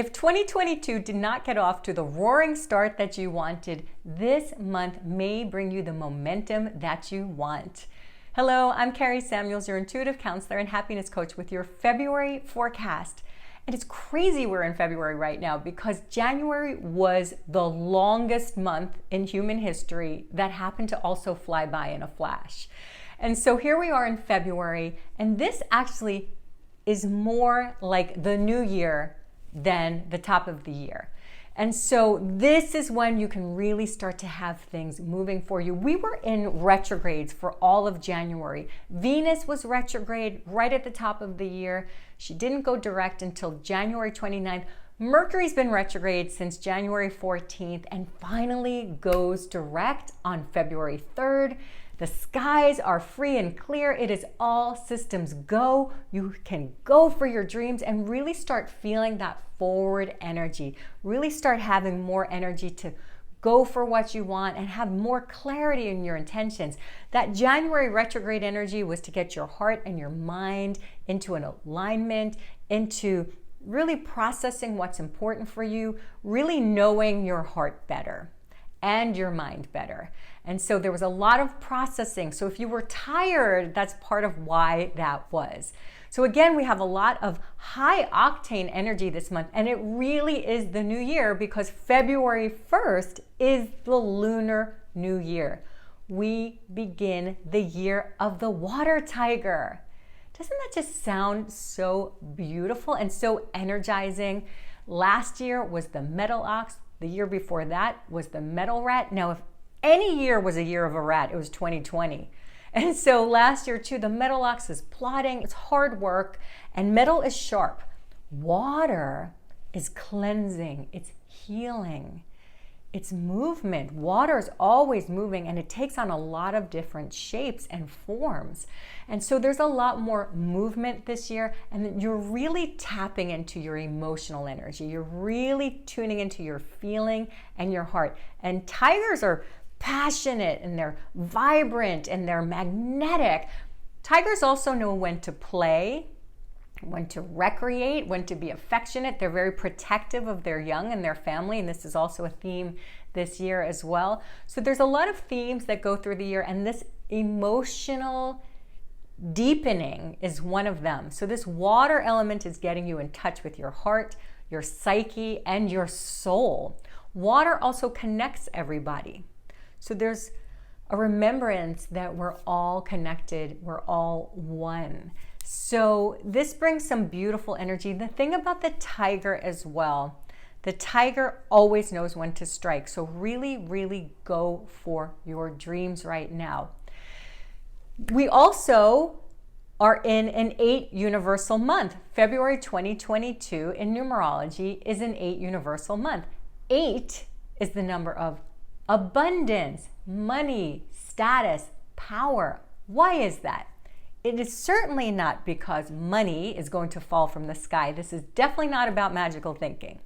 If 2022 did not get off to the roaring start that you wanted, this month may bring you the momentum that you want. Hello, I'm Carrie Samuels, your intuitive counselor and happiness coach with your February forecast. And it's crazy we're in February right now because January was the longest month in human history that happened to also fly by in a flash. And so here we are in February, and this actually is more like the new year than the top of the year. And so this is when you can really start to have things moving for you. We were in retrogrades for all of January. Venus was retrograde right at the top of the year. She didn't go direct until January 29th. Mercury's been retrograde since January 14th and finally goes direct on February 3rd. The skies are free and clear. It is all systems go. You can go for your dreams and really start feeling that forward energy. Really start having more energy to go for what you want and have more clarity in your intentions. That January retrograde energy was to get your heart and your mind into an alignment, into really processing what's important for you, really knowing your heart better and your mind better. And so there was a lot of processing. So if you were tired, that's part of why that was. So again, we have a lot of high octane energy this month, and it really is the new year because February 1st is the Lunar New Year. We begin the year of the water tiger. Doesn't that just sound so beautiful and so energizing? Last year was the metal ox. The year before that was the metal rat. Now, if any year was a year of a rat, it was 2020. And so last year too, the metal ox is plodding, it's hard work, and metal is sharp. Water is cleansing, it's healing, it's movement. Water is always moving and it takes on a lot of different shapes and forms. And so there's a lot more movement this year, and you're really tapping into your emotional energy. You're really tuning into your feeling and your heart. And tigers are passionate and they're vibrant and they're magnetic. Tigers also know when to play, when to recreate, when to be affectionate. They're very protective of their young and their family, and this is also a theme this year as well. So there's a lot of themes that go through the year, and this emotional deepening is one of them. So this water element is getting you in touch with your heart, your psyche, and your soul. Water also connects everybody. So there's a remembrance that we're all connected, we're all one. So this brings some beautiful energy. The thing about the tiger as well, the tiger always knows when to strike. So really, really go for your dreams right now. We also are in an 8 universal month. February 2022 in numerology is an 8 universal month. 8 is the number of abundance, money, status, power. Why is that? It is certainly not because money is going to fall from the sky. This is definitely not about magical thinking.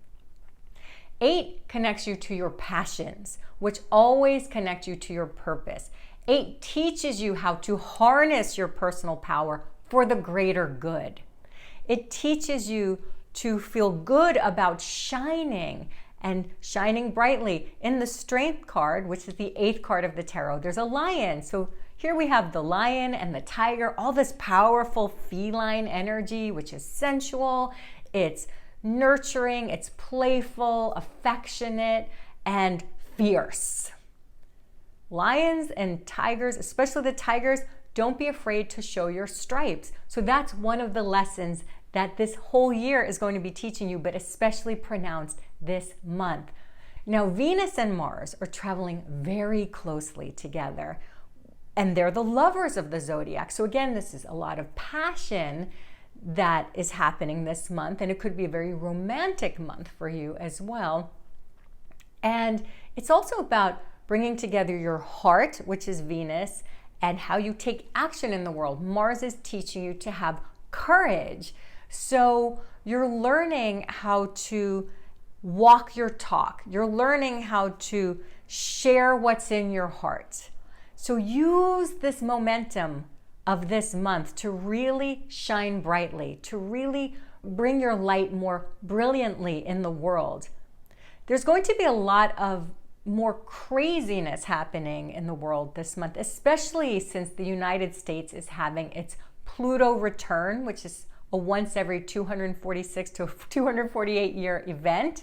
8 connects you to your passions, which always connect you to your purpose. 8 teaches you how to harness your personal power for the greater good. It teaches you to feel good about shining and shining brightly. In the Strength card, which is the 8th card of the tarot, there's a lion. So here we have the lion and the tiger, all this powerful feline energy, which is sensual, it's nurturing, it's playful, affectionate, and fierce. Lions and tigers, especially the tigers, don't be afraid to show your stripes. So that's one of the lessons that this whole year is going to be teaching you, but especially pronounced this month. Now, Venus and Mars are traveling very closely together, and they're the lovers of the zodiac. So again, this is a lot of passion that is happening this month, and it could be a very romantic month for you as well. And it's also about bringing together your heart, which is Venus, and how you take action in the world. Mars is teaching you to have courage. So you're learning how to walk your talk. You're learning how to share what's in your heart. So use this momentum of this month to really shine brightly, to really bring your light more brilliantly in the world. There's going to be a lot of more craziness happening in the world this month, especially since the United States is having its Pluto return, which is a once every 246 to 248 year event.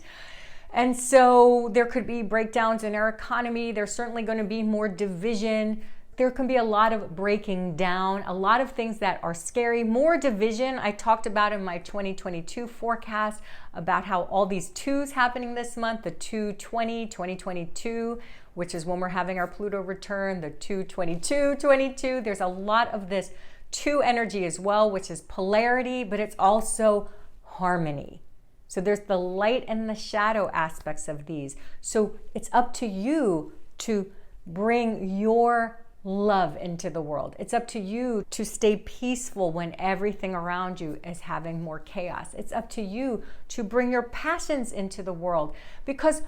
And so there could be breakdowns in our economy. There's certainly going to be more division. There can be a lot of breaking down, a lot of things that are scary, more division. I talked about in my 2022 forecast about how all these twos happening this month, the 2/20, 2022, which is when we're having our Pluto return, the 2/22, 22. There's a lot of this two energy as well, which is polarity, but it's also harmony. So there's the light and the shadow aspects of these. So it's up to you to bring your love into the world. It's up to you to stay peaceful when everything around you is having more chaos. It's up to you to bring your passions into the world, because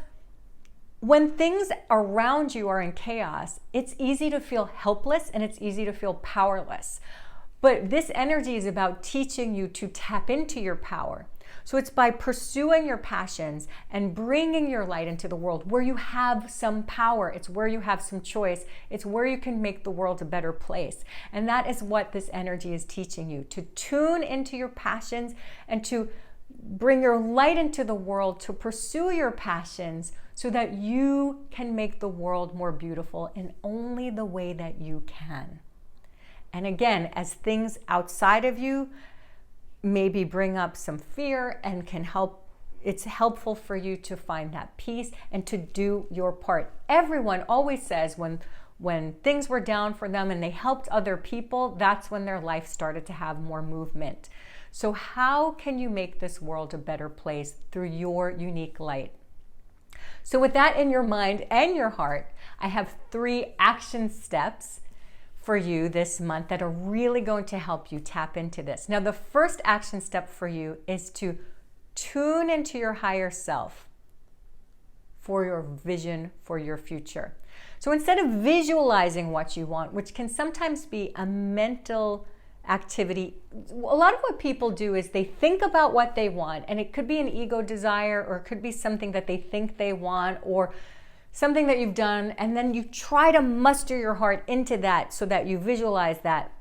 when things around you are in chaos, it's easy to feel helpless and it's easy to feel powerless. But this energy is about teaching you to tap into your power. So it's by pursuing your passions and bringing your light into the world where you have some power. It's where you have some choice. It's where you can make the world a better place. And that is what this energy is teaching you, to tune into your passions and to bring your light into the world, to pursue your passions so that you can make the world more beautiful in only the way that you can. And again, as things outside of you maybe bring up some fear and can help, it's helpful for you to find that peace and to do your part. Everyone always says when things were down for them and they helped other people, that's when their life started to have more movement. So how can you make this world a better place through your unique light? So with that in your mind and your heart, I have 3 action steps for you this month that are really going to help you tap into this. Now, the first action step for you is to tune into your higher self for your vision for your future. So instead of visualizing what you want, which can sometimes be a mental activity, a lot of what people do is they think about what they want, and it could be an ego desire, or it could be something that they think they want, or something that you've done, and then you try to muster your heart into that so that you visualize that,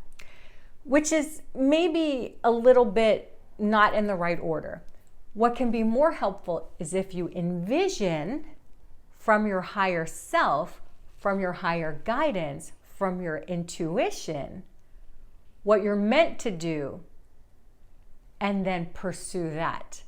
which is maybe a little bit not in the right order. What can be more helpful is if you envision from your higher self, from your higher guidance, from your intuition, what you're meant to do, and then pursue that.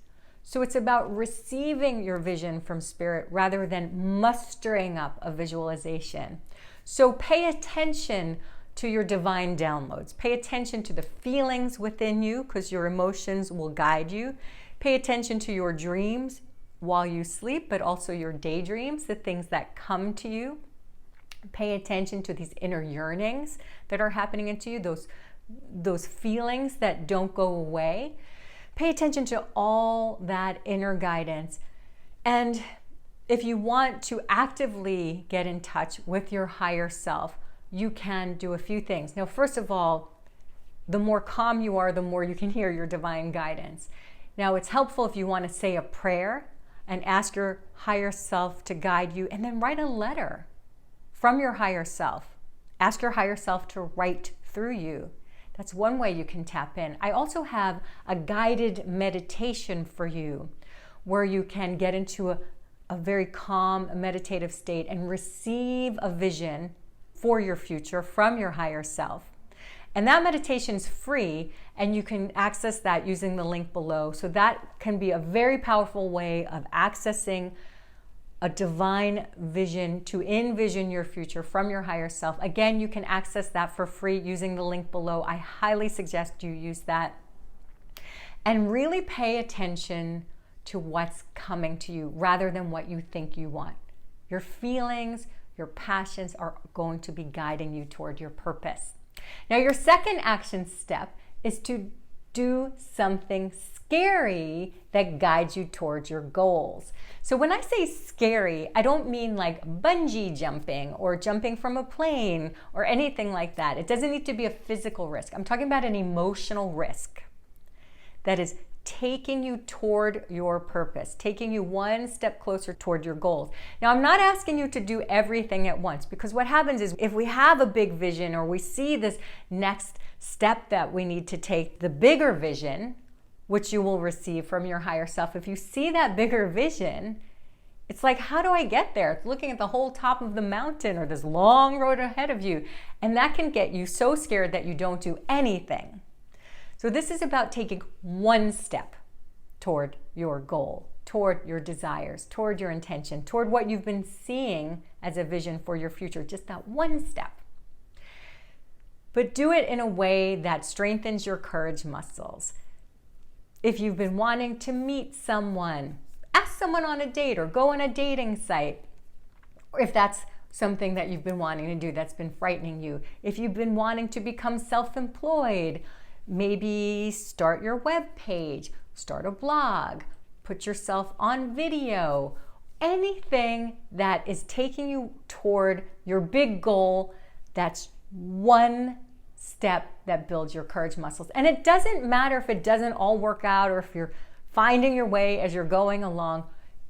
So it's about receiving your vision from spirit rather than mustering up a visualization. So pay attention to your divine downloads. Pay attention to the feelings within you, because your emotions will guide you. Pay attention to your dreams while you sleep, but also your daydreams, the things that come to you. Pay attention to these inner yearnings that are happening into you, those feelings that don't go away. Pay attention to all that inner guidance. And if you want to actively get in touch with your higher self, you can do a few things. Now, first of all, the more calm you are, the more you can hear your divine guidance. Now, it's helpful if you want to say a prayer and ask your higher self to guide you, and then write a letter from your higher self. Ask your higher self to write through you. That's one way you can tap in. I also have a guided meditation for you where you can get into a very calm meditative state and receive a vision for your future from your higher self. And that meditation is free, and you can access that using the link below. So that can be a very powerful way of accessing a divine vision to envision your future from your higher self. Again, you can access that for free using the link below. I highly suggest you use that. And really pay attention to what's coming to you rather than what you think you want. Your feelings, your passions are going to be guiding you toward your purpose. Now, your second action step is to do something scary that guides you towards your goals. So when I say scary, I don't mean like bungee jumping or jumping from a plane or anything like that. It doesn't need to be a physical risk. I'm talking about an emotional risk that is taking you toward your purpose, taking you one step closer toward your goals. Now, I'm not asking you to do everything at once, because what happens is if we have a big vision or we see this next step that we need to take, the bigger vision, which you will receive from your higher self, if you see that bigger vision, it's like, how do I get there? It's looking at the whole top of the mountain or this long road ahead of you. And that can get you so scared that you don't do anything. So this is about taking one step toward your goal, toward your desires, toward your intention, toward what you've been seeing as a vision for your future, just that one step. But do it in a way that strengthens your courage muscles. If you've been wanting to meet someone, ask someone on a date or go on a dating site. Or if that's something that you've been wanting to do that's been frightening you. If you've been wanting to become self-employed, maybe start your web page, start a blog, put yourself on video, anything that is taking you toward your big goal, that's one step that builds your courage muscles. And it doesn't matter if it doesn't all work out or if you're finding your way as you're going along.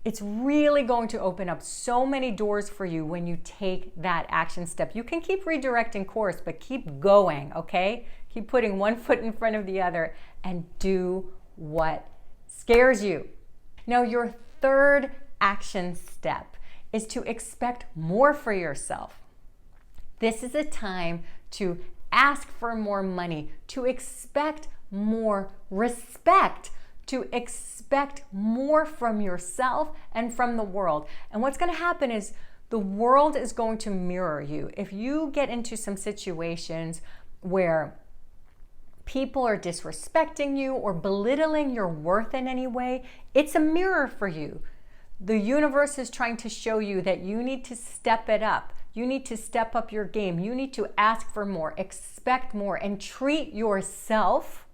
It's really going to open up so many doors for you when you take that action step. You can keep redirecting course, but keep going, okay? Keep putting one foot in front of the other and do what scares you. Now, your third action step is to expect more for yourself. This is a time to ask for more money, to expect more respect, to expect more from yourself and from the world. And what's going to happen is the world is going to mirror you. If you get into some situations where people are disrespecting you or belittling your worth in any way, it's a mirror for you. The universe is trying to show you that you need to step it up. You need to step up your game. You need to ask for more, expect more, and treat yourself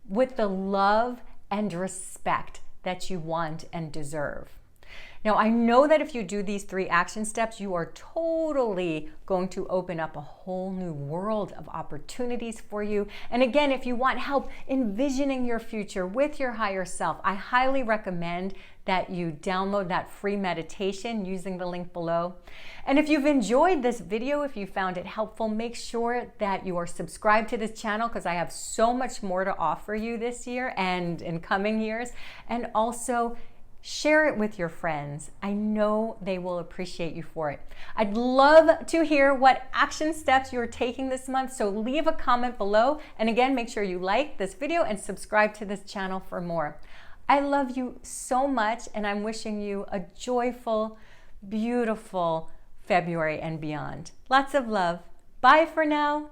with the love and respect that you want and deserve. Now, I know that if you do these 3 action steps, you are totally going to open up a whole new world of opportunities for you. And again, if you want help envisioning your future with your higher self, I highly recommend that you download that free meditation using the link below. And if you've enjoyed this video, if you found it helpful, make sure that you are subscribed to this channel, because I have so much more to offer you this year and in coming years. And also, share it with your friends. I know they will appreciate you for it. I'd love to hear what action steps you're taking this month, so leave a comment below. And again, make sure you like this video and subscribe to this channel for more. I love you so much, and I'm wishing you a joyful, beautiful February and beyond. Lots of love. Bye for now.